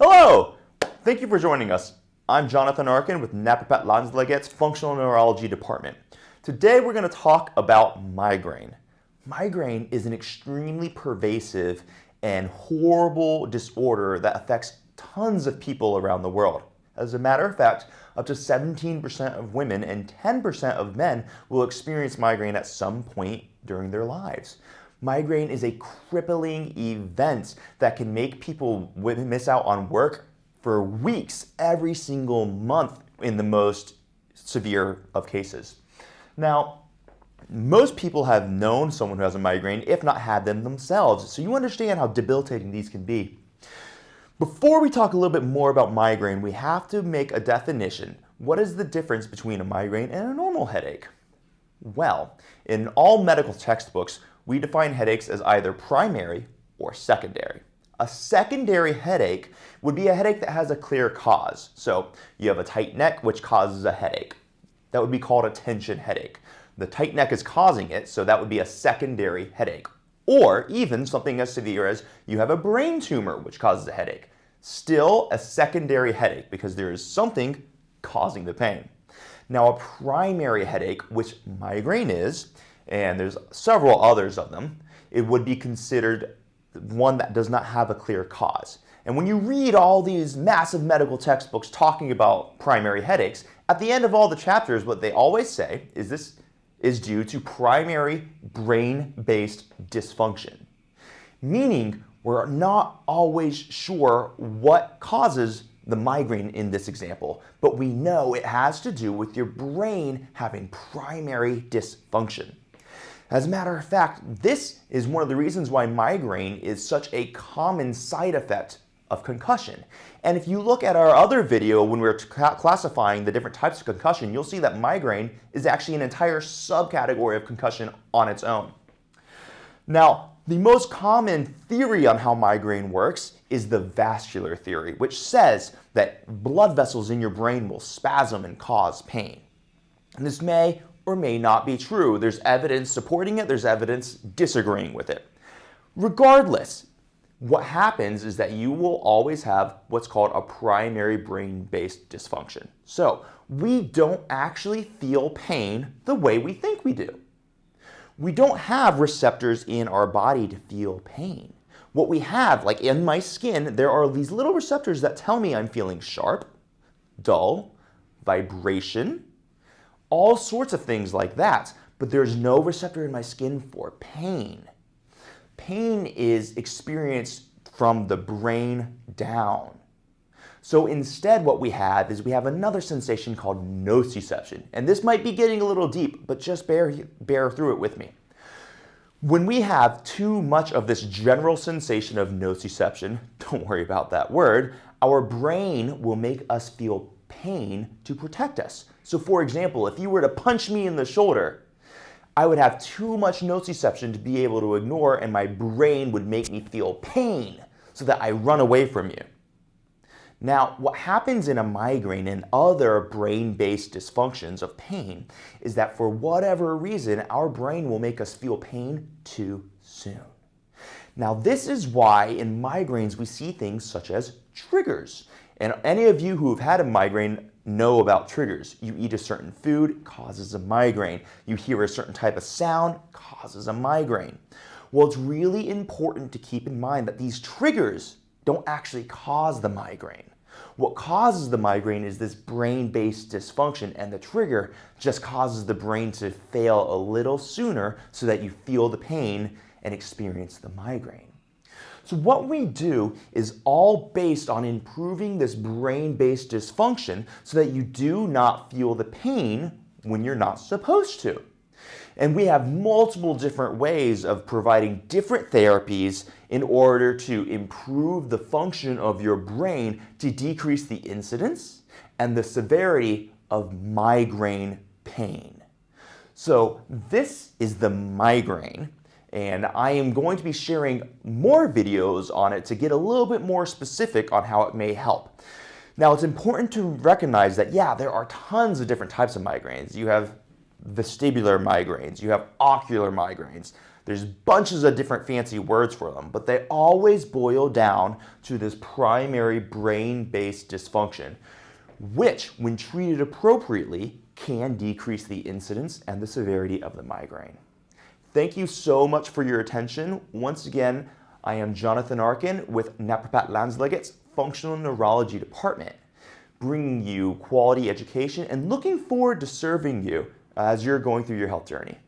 Hello! Thank you for joining us. I'm Jonathan Arkin with Naprapatlandslagets Functional Neurology Department. Today we're going to talk about migraine. Migraine is an extremely pervasive and horrible disorder that affects tons of people around the world. As a matter of fact, up to 17% of women and 10% of men will experience migraine at some point during their lives. Migraine is a crippling event that can make people miss out on work for weeks every single month in the most severe of cases. Now, most people have known someone who has a migraine, if not had them themselves, so you understand how debilitating these can be. Before we talk a little bit more about migraine, we have to make a definition. What is the difference between a migraine and a normal headache? Well, in all medical textbooks, we define headaches as either primary or secondary. A secondary headache would be a headache that has a clear cause. So you have a tight neck, which causes a headache. That would be called a tension headache. The tight neck is causing it, so that would be a secondary headache. Or even something as severe as you have a brain tumor, which causes a headache. Still a secondary headache because there is something causing the pain. Now, a primary headache, which migraine is, and there's several others of them, it would be considered one that does not have a clear cause. And when you read all these massive medical textbooks talking about primary headaches, at the end of all the chapters, what they always say is this is due to primary brain-based dysfunction. Meaning, we're not always sure what causes the migraine in this example, but we know it has to do with your brain having primary dysfunction. As a matter of fact, this is one of the reasons why migraine is such a common side effect of concussion. And if you look at our other video when we were classifying the different types of concussion, you'll see that migraine is actually an entire subcategory of concussion on its own. Now, the most common theory on how migraine works is the vascular theory, which says that blood vessels in your brain will spasm and cause pain. And this may or may not be true. There's evidence supporting it, there's evidence disagreeing with it. Regardless, what happens is that you will always have what's called a primary brain-based dysfunction. So we don't actually feel pain the way we think we do. We don't have receptors in our body to feel pain. What we have, like in my skin, there are these little receptors that tell me I'm feeling sharp, dull, vibration, all sorts of things like that, but there's no receptor in my skin for pain. Pain is experienced from the brain down. So instead what we have is we have another sensation called nociception. And this might be getting a little deep, but just bear through it with me. When we have too much of this general sensation of nociception, don't worry about that word, our brain will make us feel pain to protect us. So for example, if you were to punch me in the shoulder, I would have too much nociception to be able to ignore, and my brain would make me feel pain so that I run away from you. Now, what happens in a migraine and other brain-based dysfunctions of pain is that for whatever reason, our brain will make us feel pain too soon. Now, this is why in migraines we see things such as triggers. And any of you who have had a migraine know about triggers. You eat a certain food, causes a migraine. You hear a certain type of sound, causes a migraine. Well, it's really important to keep in mind that these triggers don't actually cause the migraine. What causes the migraine is this brain-based dysfunction, and the trigger just causes the brain to fail a little sooner so that you feel the pain and experience the migraine. So what we do is all based on improving this brain-based dysfunction so that you do not feel the pain when you're not supposed to. And we have multiple different ways of providing different therapies in order to improve the function of your brain to decrease the incidence and the severity of migraine pain. So this is the migraine. And I am going to be sharing more videos on it to get a little bit more specific on how it may help. Now, it's important to recognize that, yeah, there are tons of different types of migraines. You have vestibular migraines, you have ocular migraines. There's bunches of different fancy words for them, but they always boil down to this primary brain-based dysfunction, which, when treated appropriately, can decrease the incidence and the severity of the migraine. Thank you so much for your attention. Once again, I am Jonathan Arkin with Naprapatlandslaget's Functional Neurology Department, bringing you quality education and looking forward to serving you as you're going through your health journey.